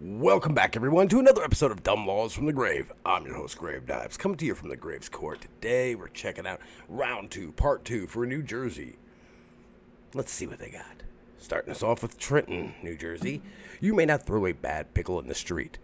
Welcome back, everyone, to another episode of Dumb Laws from the Grave. I'm your host, Grave Dives, coming to you from the Graves Court. Today, we're checking out Round 2, Part 2 for New Jersey. Let's see what they got. Starting us off with Trenton, New Jersey. You may not throw a bad pickle in the street.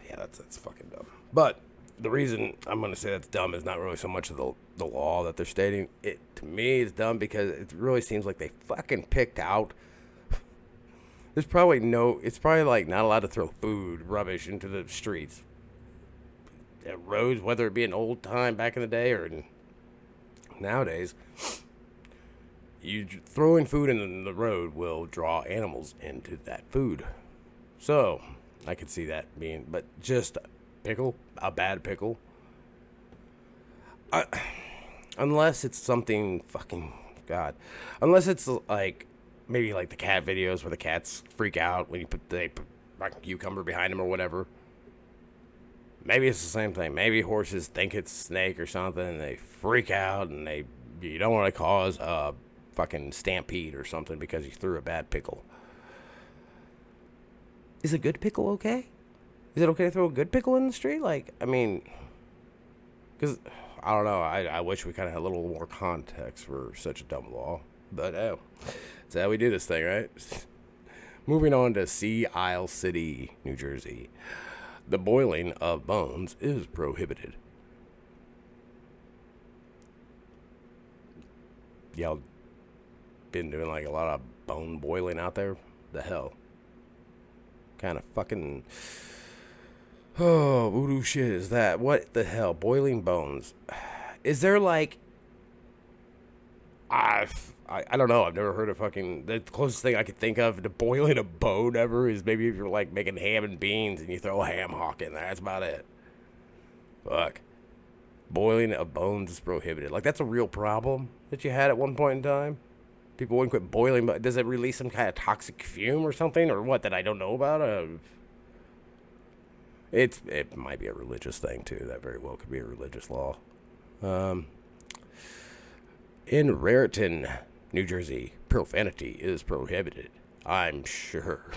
Yeah, that's fucking dumb. But the reason I'm going to say that's dumb is not really so much of the law that they're stating. It, to me, is dumb because it really seems like they fucking picked out. It's probably like not allowed to throw food, rubbish into the streets. At roads, whether it be an old time back in the day or nowadays, you throwing food in the road will draw animals into that food. So, I could see that being, but just a bad pickle. Unless it's something God. Unless it's like, maybe like the cat videos where the cats freak out when they put like a cucumber behind them or whatever. Maybe it's the same thing. Maybe horses think it's a snake or something and they freak out and you don't want to cause a fucking stampede or something because you threw a bad pickle. Is a good pickle okay? Is it okay to throw a good pickle in the street? Like, I mean, because, I don't know. I wish we kind of had a little more context for such a dumb law. But, that's how we do this thing, right? Moving on to Sea Isle City, New Jersey. The boiling of bones is prohibited. Y'all been doing like a lot of bone boiling out there? The hell? Kind of fucking... Oh, voodoo shit is that? What the hell? Boiling bones. Is there like... I don't know. I've never heard of fucking... The closest thing I could think of to boiling a bone ever is maybe if you're like making ham and beans and you throw a ham hock in there. That's about it. Fuck. Boiling of bones is prohibited. Like, that's a real problem that you had at one point in time? People wouldn't quit boiling, but does it release some kind of toxic fume or something? Or what that I don't know about? It might be a religious thing, too. That very well could be a religious law. In Raritan, New Jersey, profanity is prohibited. I'm sure.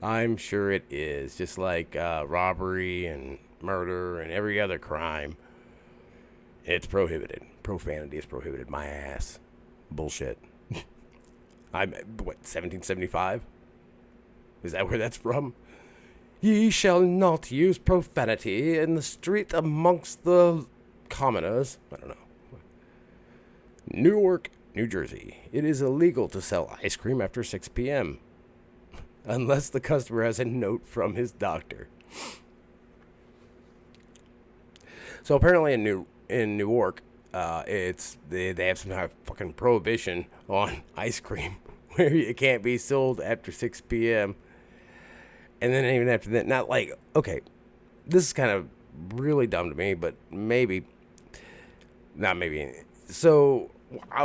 I'm sure it is. Just like robbery and murder and every other crime. It's prohibited. Profanity is prohibited. My ass. Bullshit. I'm, 1775? Is that where that's from? Ye shall not use profanity in the street amongst the commoners. I don't know. Newark, New Jersey. It is illegal to sell ice cream after 6 p.m. unless the customer has a note from his doctor. So apparently in Newark, they have some kind of fucking prohibition on ice cream where it can't be sold after 6 p.m. And then even after that, not like, okay, this is kind of really dumb to me, but maybe, not maybe. So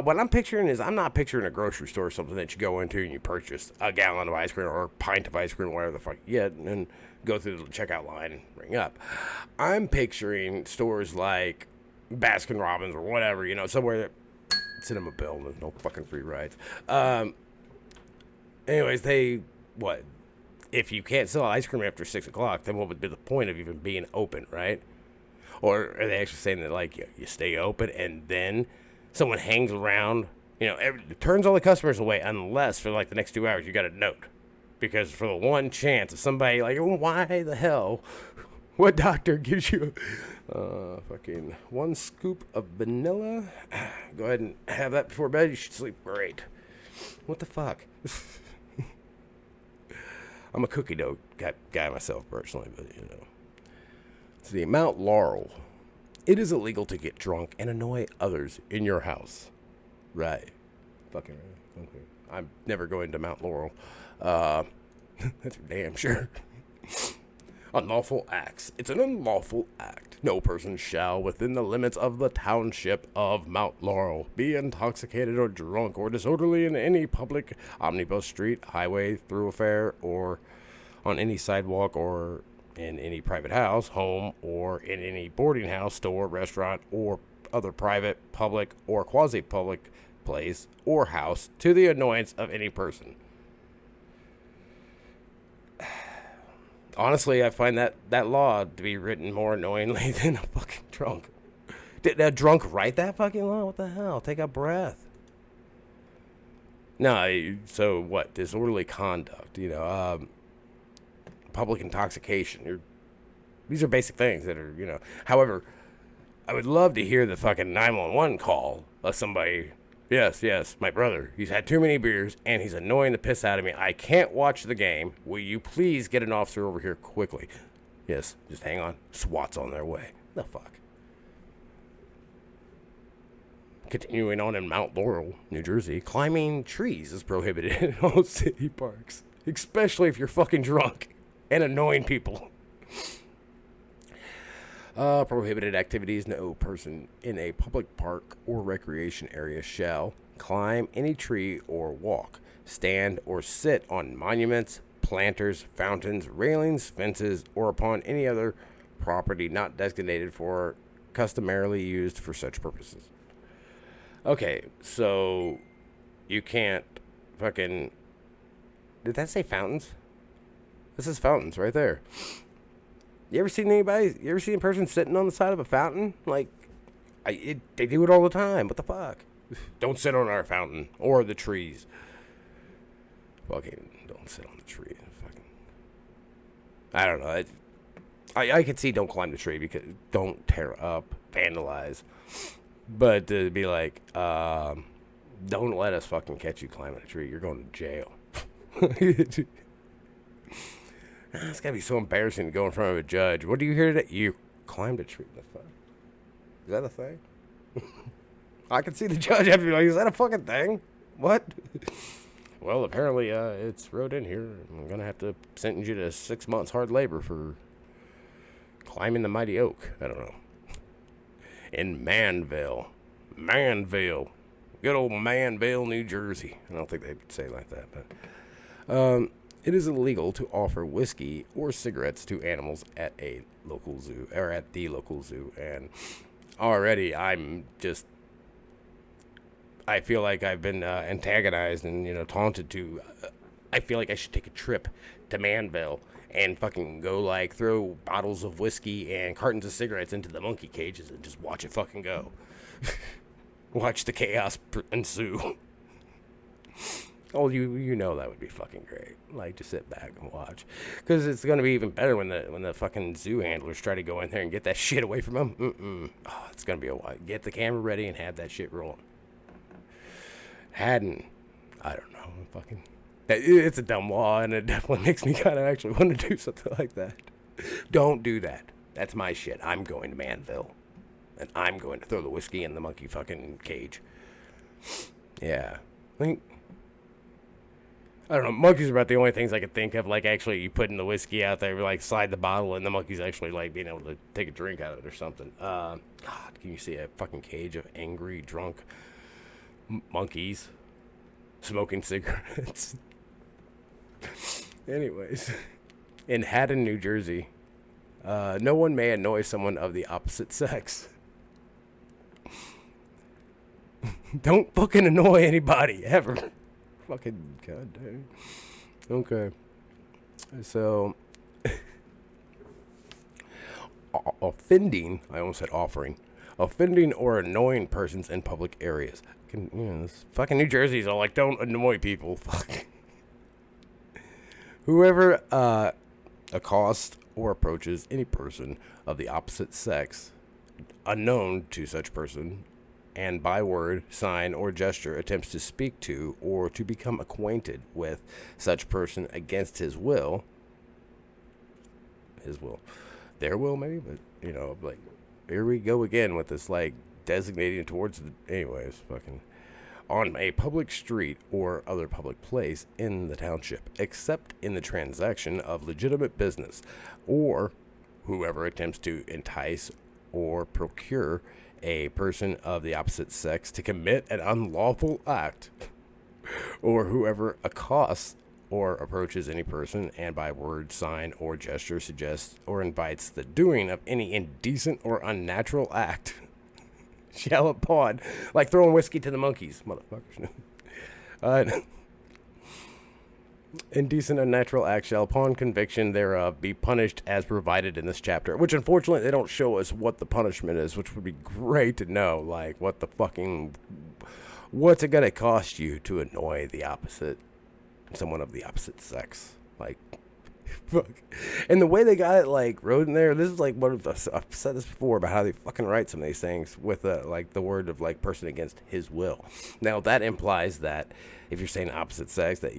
what I'm picturing is I'm not picturing a grocery store or something that you go into and you purchase a gallon of ice cream or a pint of ice cream, whatever the fuck you get, and then go through the checkout line and ring up. I'm picturing stores like Baskin Robbins or whatever, somewhere that Cinema Bill, there's no fucking free rides. Anyways, if you can't sell ice cream after 6 o'clock, then what would be the point of even being open, right? Or are they actually saying that, like, you stay open and then someone hangs around, turns all the customers away unless for, like, the next 2 hours you got a note? Because for the one chance of somebody, like, why the hell? What doctor gives you fucking 1 scoop of vanilla? Go ahead and have that before bed. You should sleep great. What the fuck? I'm a cookie dough guy myself, personally, but, See, Mount Laurel. It is illegal to get drunk and annoy others in your house. Right. Fucking right. Okay. I'm never going to Mount Laurel. That's for damn sure. Unlawful acts. It's an unlawful act. No person shall, within the limits of the township of Mount Laurel, be intoxicated or drunk or disorderly in any public omnibus, street, highway, thoroughfare, or on any sidewalk or in any private house, home, or in any boarding house, store, restaurant, or other private, public, or quasi-public place or house to the annoyance of any person. Honestly, I find that law to be written more annoyingly than a fucking drunk. Did a drunk write that fucking law? What the hell? Take a breath. No, so what? Disorderly conduct, public intoxication. These are basic things that are. However, I would love to hear the fucking 911 call of somebody. Yes, my brother. He's had too many beers and he's annoying the piss out of me. I can't watch the game. Will you please get an officer over here quickly? Yes, just hang on. SWAT's on their way. The fuck? Continuing on in Mount Laurel, New Jersey, climbing trees is prohibited in all city parks, especially if you're fucking drunk and annoying people. Prohibited activities. No person in a public park or recreation area shall climb any tree or walk, stand or sit on monuments, planters, fountains, railings, fences, or upon any other property not designated for customarily used for such purposes. Okay, so you can't fucking... Did that say fountains? This is fountains right there. You ever seen a person sitting on the side of a fountain? Like, they do it all the time. What the fuck? Don't sit on our fountain or the trees. Fucking don't sit on the tree. Fucking, I don't know. I could see don't climb the tree because don't tear up, vandalize. But to be like, don't let us fucking catch you climbing a tree. You're going to jail. It's gotta be so embarrassing to go in front of a judge. What do you hear today? You climbed a tree. The fuck? Is that a thing? I can see the judge have to be like, is that a fucking thing? What? Well, apparently, it's wrote in here. I'm gonna have to sentence you to 6 months hard labor for climbing the mighty oak. I don't know. In Manville. Good old Manville, New Jersey. I don't think they'd say it like that, but it is illegal to offer whiskey or cigarettes to animals at a local zoo, or at the local zoo. And already I feel like I've been antagonized and, taunted to. I feel like I should take a trip to Manville and fucking go, like, throw bottles of whiskey and cartons of cigarettes into the monkey cages and just watch it fucking go. Watch the chaos ensue. Oh, you know that would be fucking great. Like, to sit back and watch. Because it's going to be even better when the fucking zoo handlers try to go in there and get that shit away from them. Oh, it's going to be a while. Get the camera ready and have that shit rolling. I don't know, fucking... It's a dumb law, and it definitely makes me kind of actually want to do something like that. Don't do that. That's my shit. I'm going to Manville. And I'm going to throw the whiskey in the monkey fucking cage. Yeah. I don't know. Monkeys are about the only things I could think of. Like, actually, you putting the whiskey out there, like, slide the bottle, and the monkey's actually, like, being able to take a drink out of it or something. God, can you see a fucking cage of angry, drunk monkeys smoking cigarettes? Anyways, in Haddon, New Jersey, no one may annoy someone of the opposite sex. Don't fucking annoy anybody, ever. Fucking goddamn. Okay. So, offending, I almost said offering, offending or annoying persons in public areas. This fucking New Jersey's all like, don't annoy people. Fuck. Whoever accosts or approaches any person of the opposite sex, unknown to such person, and by word, sign, or gesture attempts to speak to or to become acquainted with such person against his will, their will maybe, but, like, here we go again with this, like, designating towards anyways, fucking... on a public street or other public place in the township, except in the transaction of legitimate business, or whoever attempts to entice or procure a person of the opposite sex to commit an unlawful act, or whoever accosts or approaches any person and by word, sign, or gesture suggests or invites the doing of any indecent or unnatural act shall upon, like throwing whiskey to the monkeys, motherfuckers. Indecent, unnatural act shall, upon conviction thereof, be punished as provided in this chapter. Which, unfortunately, they don't show us what the punishment is, which would be great to know. Like, what's it gonna cost you to annoy someone of the opposite sex? Like, fuck. And the way they got it, like, wrote in there, this is like I've said this before about how they fucking write some of these things with, like, the word of, like, person against his will. Now, that implies that if you're saying opposite sex, that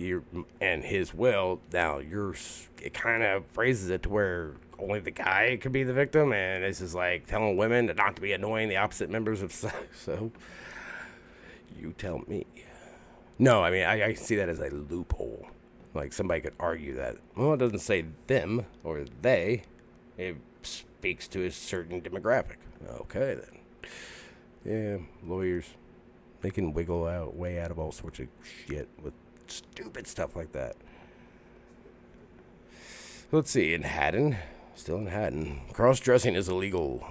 and his will, now it kind of phrases it to where only the guy could be the victim, and this is like telling women not to be annoying the opposite members of sex. So, you tell me. No, I mean, I see that as a loophole. Like, somebody could argue that, well, it doesn't say them or they. It speaks to a certain demographic. Okay, then. Yeah, lawyers. They can wiggle way out of all sorts of shit with stupid stuff like that. Let's see, still in Haddon, cross-dressing is illegal.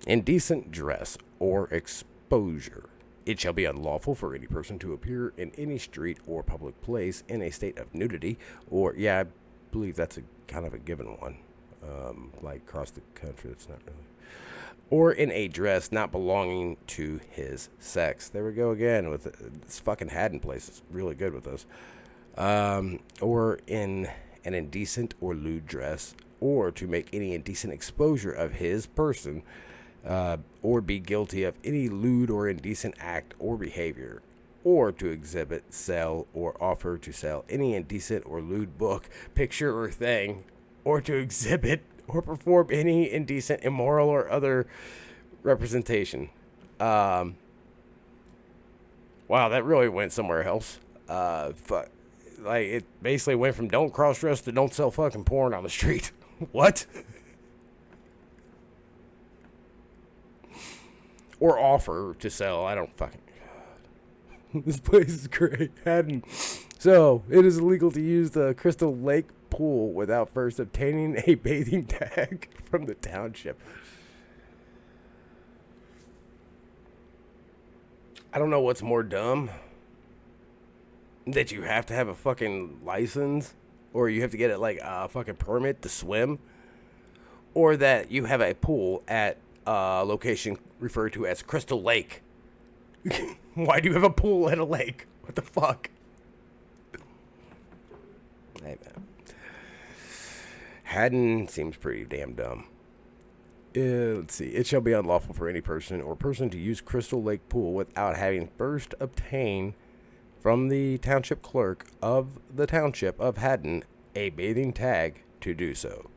Indecent dress or exposure. It shall be unlawful for any person to appear in any street or public place in a state of nudity, or, yeah, I believe that's a kind of a given one. Like, across the country, it's not really. Or in a dress not belonging to his sex. There we go again with this fucking Haddon place. It's really good with us. Or in an indecent or lewd dress, or to make any indecent exposure of his person, or be guilty of any lewd or indecent act or behavior, or to exhibit, sell, or offer to sell any indecent or lewd book, picture, or thing, or to exhibit or perform any indecent, immoral, or other representation. Wow, that really went somewhere else. Like, it basically went from don't cross-dress to don't sell fucking porn on the street. What? Or offer to sell. I don't fucking... God. This place is great. Haddon. So, it is illegal to use the Crystal Lake pool without first obtaining a bathing tag from the township. I don't know what's more dumb. That you have to have a fucking license, or you have to get a fucking permit to swim, or that you have a pool at a location referred to as Crystal Lake. Why do you have a pool at a lake? What the fuck? Hey, man. Haddon seems pretty damn dumb. Let's see. It shall be unlawful for any person or person to use Crystal Lake Pool without having first obtained from the township clerk of the township of Haddon a bathing tag to do so.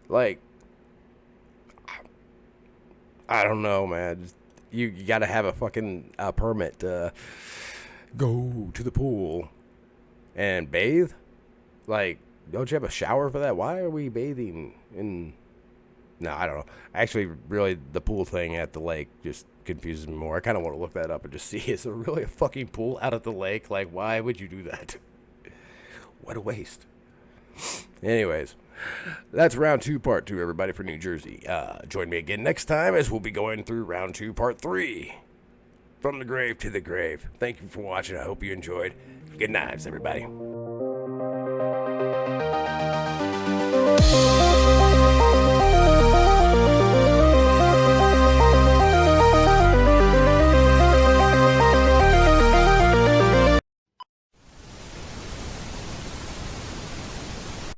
Like, I don't know, man. You gotta have a fucking permit to go to the pool and bathe. Like, don't you have a shower for that? Why are we bathing in... No, I don't know. Actually, really, the pool thing at the lake just confuses me more. I kind of want to look that up and just see, is there really a fucking pool out at the lake? Like, why would you do that? What a waste. Anyways, that's round 2, part 2, everybody, for New Jersey. Join me again next time as we'll be going through round 2, part 3. From the grave to the grave. Thank you for watching. I hope you enjoyed. Good nights, everybody.